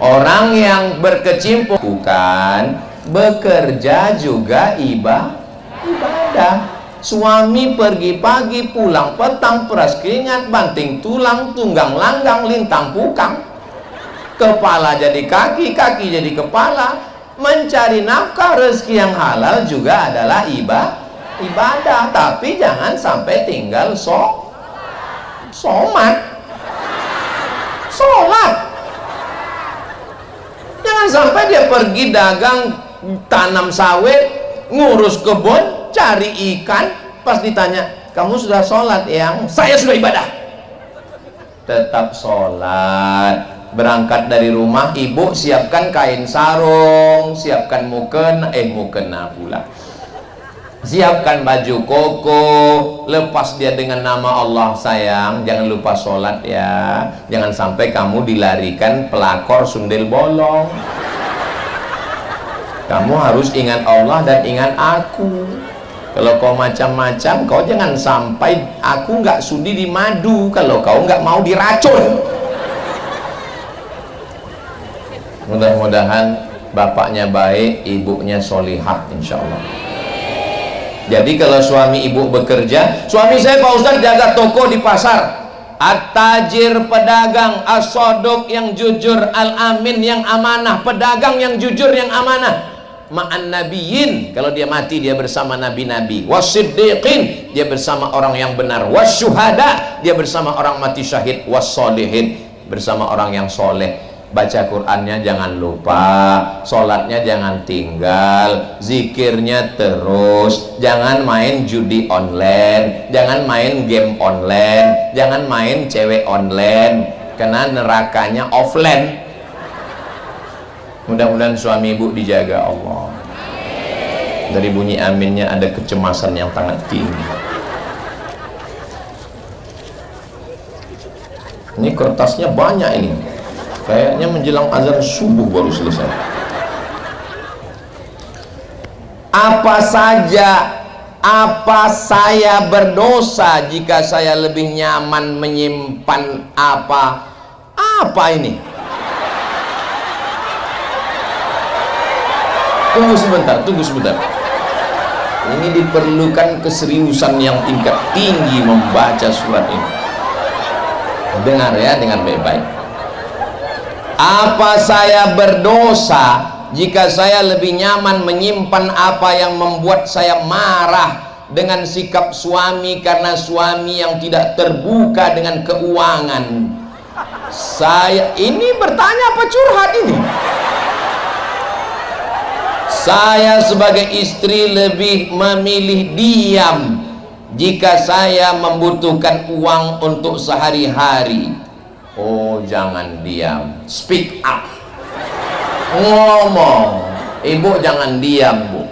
Orang yang berkecimpung bukan bekerja juga ibadah. Suami pergi pagi, pulang petang, peras keringat, banting tulang, tunggang langgang, lintang pukang. Kepala jadi kaki, kaki jadi kepala. Mencari nafkah rezeki yang halal juga adalah ibadah. Tapi jangan sampai tinggal sholat. Jangan sampai dia pergi dagang, tanam sawit, ngurus kebun, cari ikan, pas ditanya, kamu sudah sholat? Yang saya sudah ibadah. Tetap sholat. Berangkat dari rumah, ibu siapkan kain sarung, siapkan mukena pula, siapkan baju koko, lepas dia dengan nama Allah. Sayang, jangan lupa sholat ya, jangan sampai kamu dilarikan pelakor sundel bolong. Kamu harus ingat Allah dan ingat aku. Kalau kau macam-macam, kau jangan sampai aku nggak sudi di madu kalau kau nggak mau diracun. Mudah-mudahan bapaknya baik, ibunya solihah, insya Allah. Jadi kalau suami ibu bekerja, suami saya Pak Ustadz jaga toko di pasar, at-tajir pedagang, as-sodok yang jujur, al-amin yang amanah, pedagang yang jujur yang amanah, ma'an nabiyyin, kalau dia mati dia bersama nabi-nabi, was-siddiqin, dia bersama orang yang benar, was-syuhada, dia bersama orang mati syahid, was-solihin, bersama orang yang soleh. Baca Qur'annya jangan lupa, sholatnya jangan tinggal, zikirnya terus, jangan main judi online, jangan main game online, jangan main cewek online, karena nerakanya offline. Mudah-mudahan suami ibu dijaga Allah. Dari bunyi aminnya ada kecemasan yang sangat tinggi. Ini kertasnya banyak ini. Kayaknya menjelang azan subuh baru selesai. Apa saya berdosa jika saya lebih nyaman menyimpan apa ini? Tunggu sebentar. Ini diperlukan keseriusan yang tingkat tinggi membaca surat ini. Dengar ya, dengar baik-baik. Apa saya berdosa jika saya lebih nyaman menyimpan apa yang membuat saya marah dengan sikap suami karena suami yang tidak terbuka dengan keuangan? Saya ini bertanya apa curhat ini? Saya sebagai istri lebih memilih diam jika saya membutuhkan uang untuk sehari-hari. Oh, jangan diam, speak up, ngomong. Ibu jangan diam, Bu,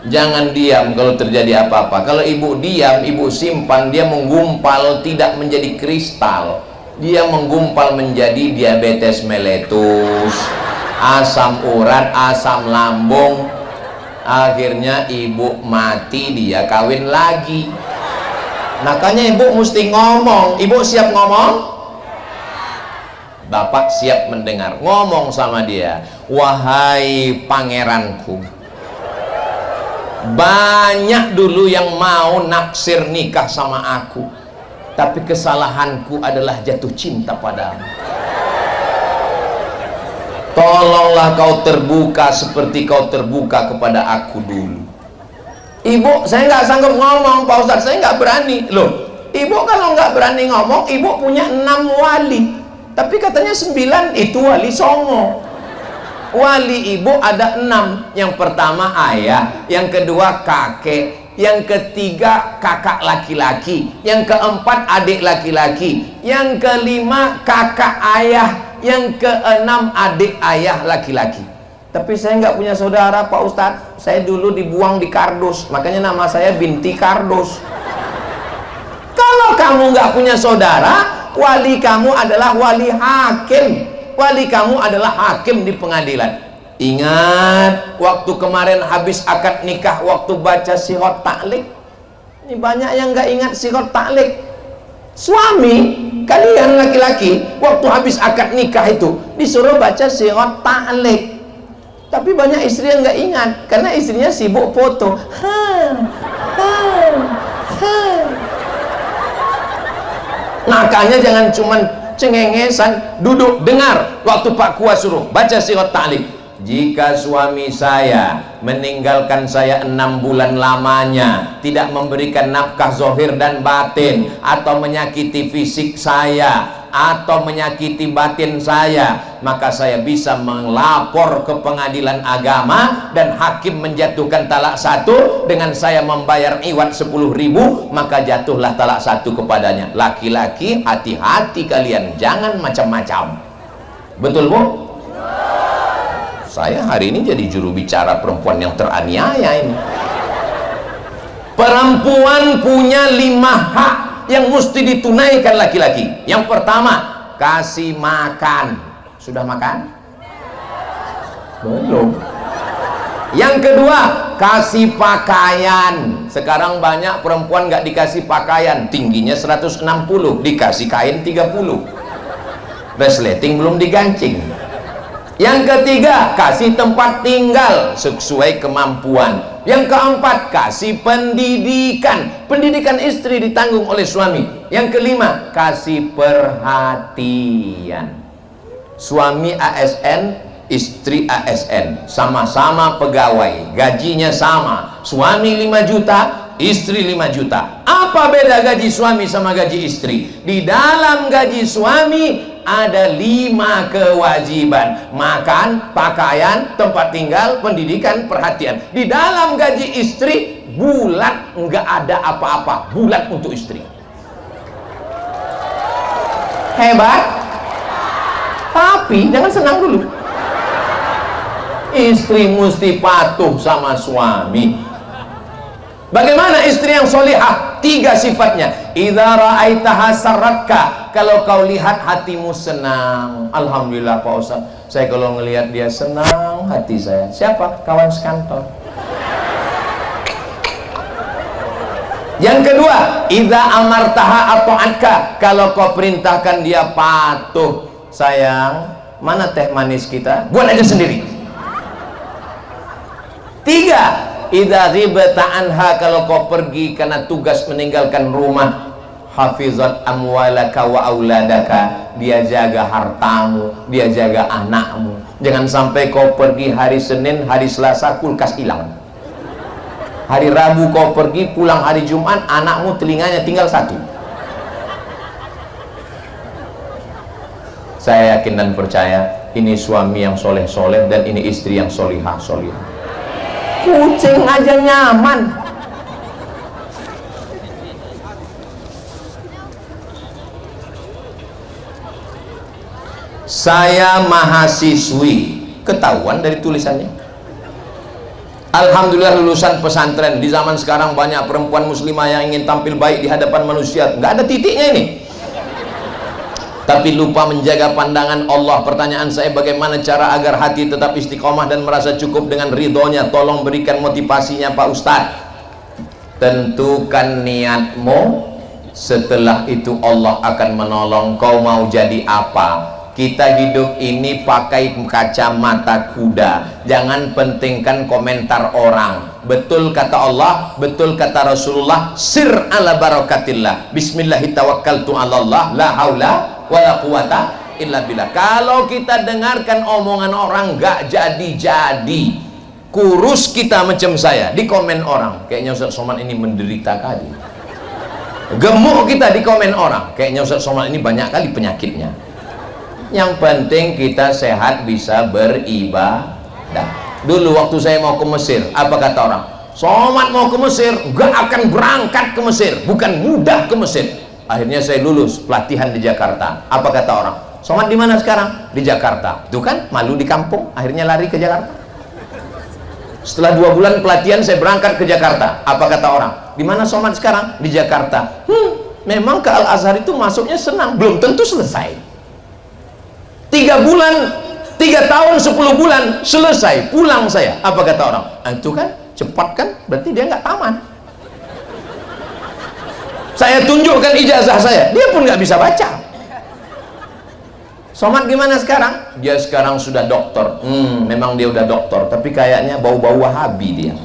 jangan diam kalau terjadi apa-apa. Kalau ibu diam, ibu simpan, dia menggumpal, tidak menjadi kristal, dia menggumpal menjadi diabetes meletus, asam urat, asam lambung. Akhirnya ibu mati, dia kawin lagi. Makanya ibu mesti ngomong. Ibu siap ngomong? Bapak siap mendengar. Ngomong sama dia, wahai pangeranku, banyak dulu yang mau naksir nikah sama aku, tapi kesalahanku adalah jatuh cinta padamu. Tolonglah kau terbuka seperti kau terbuka kepada aku dulu. Ibu, saya nggak sanggup ngomong Pak Ustadz, saya nggak berani. Loh, ibu kalau nggak berani ngomong, ibu punya 6 wali. Tapi katanya 9 itu wali songo. Wali ibu ada 6. Yang pertama ayah, yang kedua kakek, yang ketiga kakak laki-laki, yang keempat adik laki-laki, yang kelima kakak ayah, yang keenam adik ayah laki-laki. Tapi saya nggak punya saudara Pak Ustadz. Saya dulu dibuang di kardus, makanya nama saya binti kardus. Kalau kamu nggak punya saudara, wali kamu adalah wali hakim. Wali kamu adalah hakim di pengadilan. Ingat waktu kemarin habis akad nikah, waktu baca sihot taklik. Ini banyak yang nggak ingat sihot taklik. Suami kalian laki-laki waktu habis akad nikah itu disuruh baca surat ta'liq, tapi banyak istri yang nggak ingat karena istrinya sibuk foto. Makanya jangan cuman cengengesan, duduk dengar waktu Pak Kuas suruh baca surat ta'liq. Jika suami saya meninggalkan saya 6 bulan lamanya, tidak memberikan nafkah zahir dan batin, atau menyakiti fisik saya, atau menyakiti batin saya, maka saya bisa melapor ke pengadilan agama dan hakim menjatuhkan talak 1 dengan saya membayar iwat 10.000, maka jatuhlah talak 1 kepadanya. Laki-laki, hati-hati kalian, jangan macam-macam. Betul, Bu? Saya hari ini jadi juru bicara perempuan yang teraniaya ini. Perempuan punya 5 hak yang mesti ditunaikan laki-laki. Yang pertama, kasih makan. Sudah makan? Belum. Yang kedua, kasih pakaian. Sekarang banyak perempuan nggak dikasih pakaian, tingginya 160, dikasih kain 30. Resleting belum digancing. Yang ketiga, kasih tempat tinggal sesuai kemampuan. Yang keempat, kasih pendidikan. Pendidikan istri ditanggung oleh suami. Yang kelima, kasih perhatian. Suami ASN, istri ASN, sama-sama pegawai, gajinya sama. Suami 5 juta, istri 5 juta. Apa beda gaji suami sama gaji istri? Di dalam gaji suami ada 5 kewajiban: makan, pakaian, tempat tinggal, pendidikan, perhatian. Di dalam gaji istri bulat, nggak ada apa-apa, bulat untuk istri. Hebat, tapi jangan senang dulu. Istri mesti patuh sama suami. Bagaimana istri yang solihah? 3 sifatnya. Idza ra'aitaha sarratka, kalau kau lihat hatimu senang. Alhamdulillah Pak Ustaz, saya kalau ngelihat dia senang hati saya. Siapa? Kawan sekantor. Yang kedua, idza amartaha ata'atka, kalau kau perintahkan dia patuh. Sayang, mana teh manis kita? Buat aja sendiri. 3, idza ghibta anha, kalau kau pergi karena tugas meninggalkan rumah, hafizat amwalaka wa auladaka, dia jaga hartamu, dia jaga anakmu. Jangan sampai kau pergi hari Senin, hari Selasa kulkas hilang, hari Rabu kau pergi, pulang hari Jumat anakmu telinganya tinggal 1. Saya yakin dan percaya ini suami yang soleh-soleh dan ini istri yang solihah-solihah. Kucing aja nyaman. Saya mahasiswi, ketahuan dari tulisannya. Alhamdulillah lulusan pesantren. Di zaman sekarang banyak perempuan muslimah yang ingin tampil baik di hadapan manusia. Nggak ada titiknya ini, tapi lupa menjaga pandangan Allah. Pertanyaan saya, bagaimana cara agar hati tetap istiqomah dan merasa cukup dengan ridhonya? Tolong berikan motivasinya Pak Ustadz. Tentukan niatmu, setelah itu Allah akan menolong. Kau mau jadi apa? Kita hidup ini pakai kacamata kuda. Jangan pentingkan komentar orang. Betul kata Allah, betul kata Rasulullah, sir ala barakatillah, bismillahirrahmanirrahim, la haula wala quwata illa billah. Kalau kita dengarkan omongan orang gak jadi-jadi, kurus kita macam saya, di komen orang, kayaknya Ustaz Somad ini menderita kali. Gemuk kita, di komen orang, kayaknya Ustaz Somad ini banyak kali penyakitnya. Yang penting kita sehat, bisa beribadah. Dulu waktu saya mau ke Mesir, apa kata orang? Somad mau ke Mesir, gak akan berangkat ke Mesir, bukan mudah ke Mesir. Akhirnya saya lulus pelatihan di Jakarta. Apa kata orang? Somad di mana sekarang? Di Jakarta. Itu kan malu di kampung, akhirnya lari ke Jakarta. Setelah 2 bulan pelatihan saya berangkat ke Jakarta. Apa kata orang? Di mana Somad sekarang? Di Jakarta. Memang ke Al-Azhar itu masuknya senang, belum tentu selesai. 3 bulan, 3 tahun, 10 bulan selesai, pulang saya. Apa kata orang? Itu kan cepat kan, berarti dia nggak taman. Saya tunjukkan ijazah saya, dia pun nggak bisa baca. Somad gimana sekarang? Dia sekarang sudah doktor. Memang dia udah doktor, tapi kayaknya bau-bau Wahabi dia.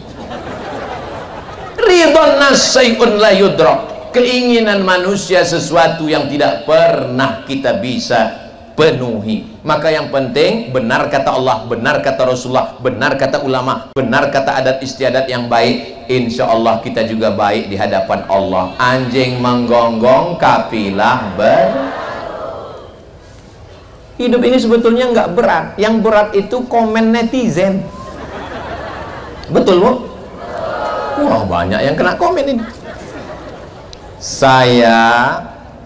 Ridhon nas syai'un la yudrak. Keinginan manusia sesuatu yang tidak pernah kita bisa penuhi. Maka yang penting benar kata Allah, benar kata Rasulullah, benar kata ulama, benar kata adat istiadat yang baik. Insya Allah kita juga baik di hadapan Allah. Anjing menggonggong, kafilah Hidup ini sebetulnya nggak berat. Yang berat itu komen netizen. Betul, Bu? Wah, banyak yang kena komen ini. Saya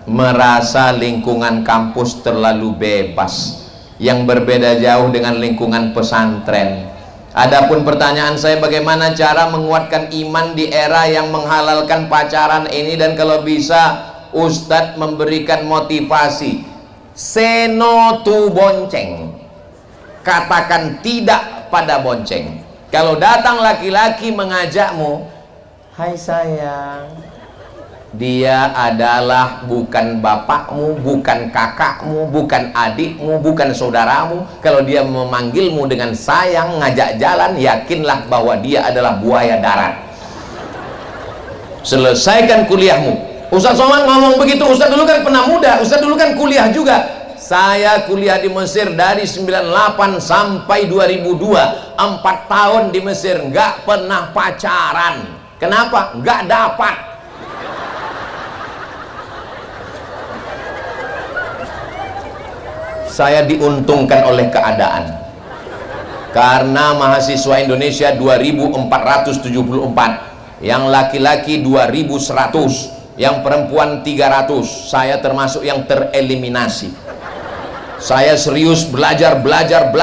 merasa lingkungan kampus terlalu bebas, yang berbeda jauh dengan lingkungan pesantren. Adapun pertanyaan saya, bagaimana cara menguatkan iman di era yang menghalalkan pacaran ini, dan kalau bisa Ustadz memberikan motivasi. Say no to bonceng. Katakan tidak pada bonceng. Kalau datang laki-laki mengajakmu, hai sayang, dia adalah bukan bapakmu, bukan kakakmu, bukan adikmu, bukan saudaramu. Kalau dia memanggilmu dengan sayang, ngajak jalan, yakinlah bahwa dia adalah buaya darat. Selesaikan kuliahmu. Ustaz Somad ngomong begitu. Ustaz dulu kan pernah muda, Ustaz dulu kan kuliah juga. Saya kuliah di Mesir dari 98 sampai 2002, 4 tahun di Mesir, nggak pernah pacaran. Kenapa? Nggak dapat. Saya diuntungkan oleh keadaan, karena mahasiswa Indonesia 2474, yang laki-laki 2100, yang perempuan 300. Saya termasuk yang tereliminasi. Saya serius belajar 3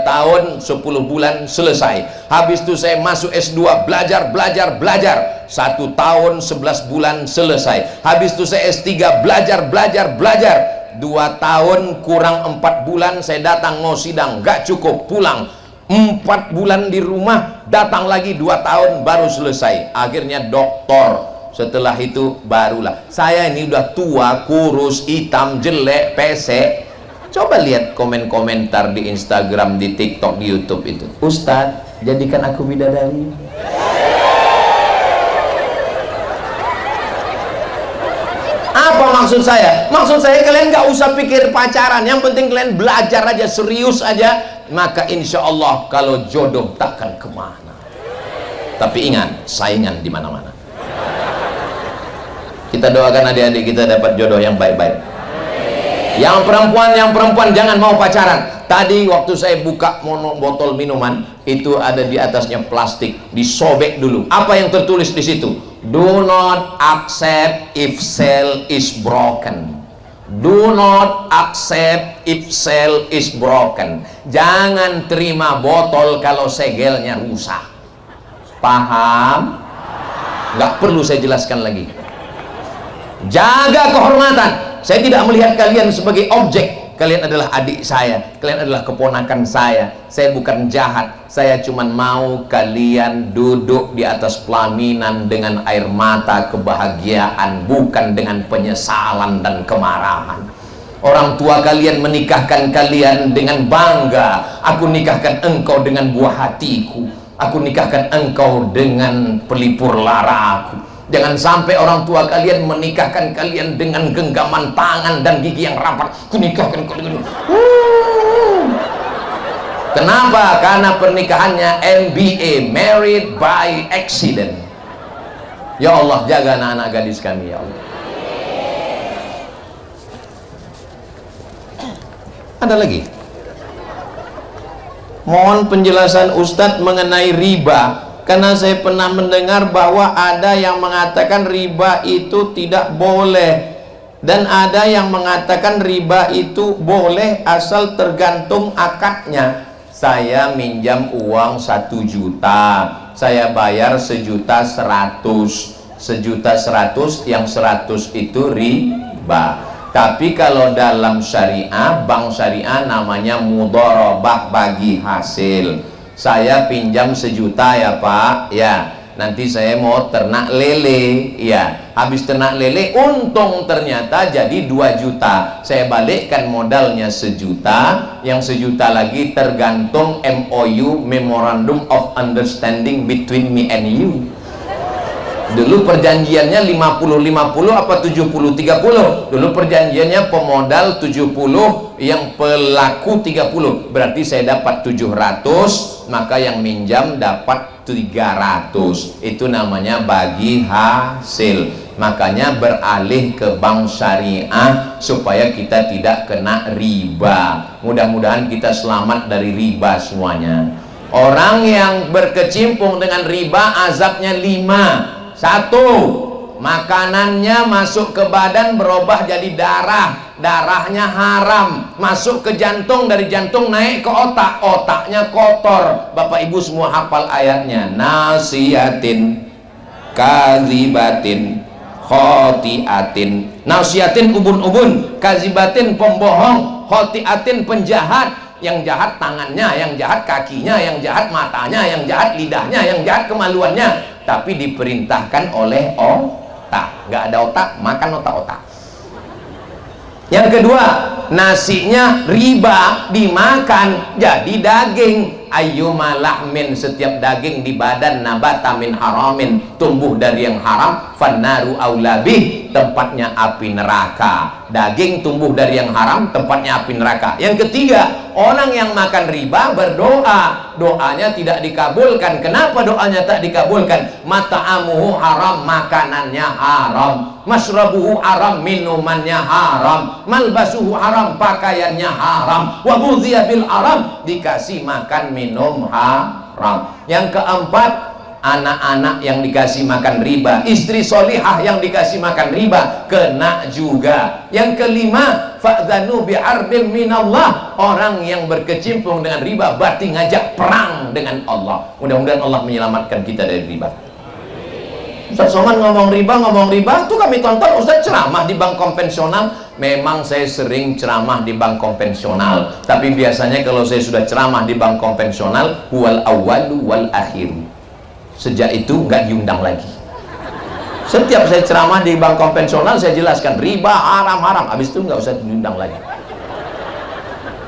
tahun 10 bulan selesai. Habis itu saya masuk S2, belajar 1 tahun 11 bulan selesai. Habis itu saya S3, belajar 2 tahun kurang 4 bulan saya datang mau sidang, gak cukup, pulang 4 bulan di rumah, datang lagi 2 tahun baru selesai, akhirnya doktor. Setelah itu barulah saya ini udah tua, kurus, hitam, jelek, pesek. Coba lihat komen-komentar di Instagram, di TikTok, di YouTube itu, Ustadz jadikan aku bidadari. Apa maksud saya? Maksud saya kalian gak usah pikir pacaran, yang penting kalian belajar aja, serius aja, maka insya Allah kalau jodoh takkan kemana. Tapi ingat, saingan di mana-mana. Kita doakan adik-adik kita dapat jodoh yang baik-baik. Yang perempuan jangan mau pacaran. Tadi waktu saya buka botol minuman, itu ada di atasnya plastik, disobek dulu. Apa yang tertulis di situ? Do not accept if cell is broken. Do not accept if cell is broken. Jangan terima botol kalau segelnya rusak. Paham? Nggak perlu saya jelaskan lagi. Jaga kehormatan. Saya tidak melihat kalian sebagai objek. Kalian adalah adik saya, kalian adalah keponakan saya. Saya bukan jahat, saya cuma mau kalian duduk di atas pelaminan dengan air mata kebahagiaan, bukan dengan penyesalan dan kemarahan. Orang tua kalian menikahkan kalian dengan bangga. Aku nikahkan engkau dengan buah hatiku, aku nikahkan engkau dengan pelipur laraku. Jangan sampai orang tua kalian menikahkan kalian dengan genggaman tangan dan gigi yang rapat. Kunikahkan kau dengan Kenapa? Karena pernikahannya MBA, married by accident. Ya Allah, jaga anak-anak gadis kami ya Allah. Ada lagi? Mohon penjelasan Ustadz mengenai riba. Karena saya pernah mendengar bahwa ada yang mengatakan riba itu tidak boleh, dan ada yang mengatakan riba itu boleh asal tergantung akadnya. Saya minjam uang 1 juta, saya bayar 1.100.000, 1.100.000, yang 100 itu riba. Tapi kalau dalam syariah, bank syariah namanya mudharabah, bagi hasil. Saya pinjam 1 juta ya Pak, ya nanti saya mau ternak lele. Ya, habis ternak lele untung ternyata jadi 2 juta. Saya balikkan modalnya 1 juta, yang 1 juta lagi tergantung MOU, Memorandum of Understanding between me and you. Dulu perjanjiannya 50-50 apa 70-30. Dulu perjanjiannya pemodal 70, yang pelaku 30. Berarti saya dapat 700, maka yang minjam dapat 300. Itu namanya bagi hasil. Makanya beralih ke bank syariah supaya kita tidak kena riba. Mudah-mudahan kita selamat dari riba semuanya. Orang yang berkecimpung dengan riba azabnya 5. 1, makanannya masuk ke badan berubah jadi darah, darahnya haram, masuk ke jantung, dari jantung naik ke otak, otaknya kotor. Bapak Ibu semua hafal ayatnya, nasiyatin kazibatin khotiatin. Nasiyatin ubun-ubun, kazibatin pembohong, khotiatin penjahat. Yang jahat tangannya, yang jahat kakinya, yang jahat matanya, yang jahat lidahnya, yang jahat kemaluannya. Tapi diperintahkan oleh otak. Nggak ada otak, makan otak-otak. Yang kedua, nasinya riba, dimakan jadi daging. Ayyuma lahmin, setiap daging di badan nabata min haramin, tumbuh dari yang haram, fannaru aulabih, tempatnya api neraka. Daging tumbuh dari yang haram, tempatnya api neraka. Yang ketiga, orang yang makan riba berdoa, doanya tidak dikabulkan. Kenapa doanya tak dikabulkan? Mata'amuhu haram, makanannya haram, masrabuhu haram, minumannya haram, malbasuhu haram, pakaiannya haram, wa ghudhiya bil haram, dikasih makan minum haram. Yang keempat, anak-anak yang dikasih makan riba, istri solihah yang dikasih makan riba kena juga. Yang kelima, fa'dhanu bi'arbin minallah, orang yang berkecimpung dengan riba berarti ngajak perang dengan Allah. Mudah-mudahan Allah menyelamatkan kita dari riba. Ustaz Somad ngomong riba, tuh kami tonton Ustaz ceramah di bank konvensional. Memang saya sering ceramah di bank konvensional, tapi biasanya kalau saya sudah ceramah di bank konvensional, wal awwalu wal akhiru, sejak itu nggak diundang lagi. Setiap saya ceramah di bank konvensional saya jelaskan riba haram-haram, habis itu nggak usah diundang lagi.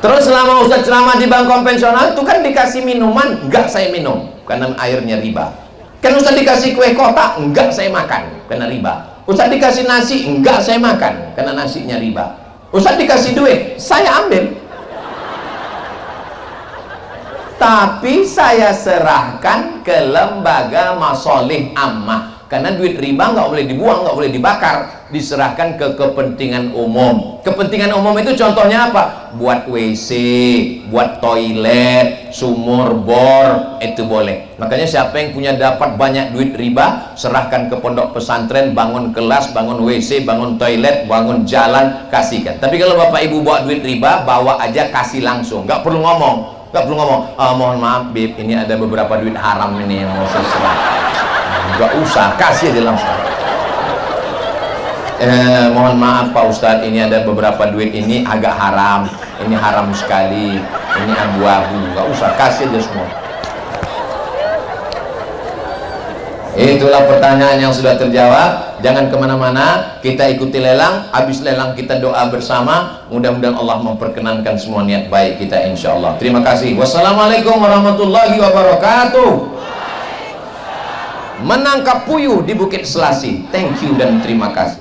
Terus selama Ustaz ceramah di bank konvensional itu kan dikasih minuman, nggak saya minum karena airnya riba. Kan Ustaz dikasih kue kotak, enggak saya makan karena riba. Ustaz dikasih nasi, enggak saya makan karena nasinya riba. Ustaz dikasih duit, saya ambil, tapi saya serahkan ke lembaga masolih ammah. Karena duit riba nggak boleh dibuang, nggak boleh dibakar, diserahkan ke kepentingan umum. Kepentingan umum itu contohnya apa? Buat WC, buat toilet, sumur bor, itu boleh. Makanya siapa yang punya dapat banyak duit riba, serahkan ke pondok pesantren, bangun kelas, bangun WC, bangun toilet, bangun jalan, kasihkan. Tapi kalau bapak ibu bawa duit riba, bawa aja, kasih langsung, nggak perlu ngomong. Nggak perlu ngomong, mohon maaf Bib, ini ada beberapa duit haram ini yang mau saya serah. Nggak usah, kasih aja langsung. Mohon maaf Pak Ustadz, ini ada beberapa duit ini agak haram, ini haram sekali, ini abu-abu. Nggak usah, kasih aja semua. Itulah pertanyaan yang sudah terjawab. Jangan kemana-mana, kita ikuti lelang. Habis lelang kita doa bersama. Mudah-mudahan Allah memperkenankan semua niat baik kita insya Allah. Terima kasih. Wassalamualaikum warahmatullahi wabarakatuh. Menangkap puyuh di Bukit Selasi. Thank you dan terima kasih.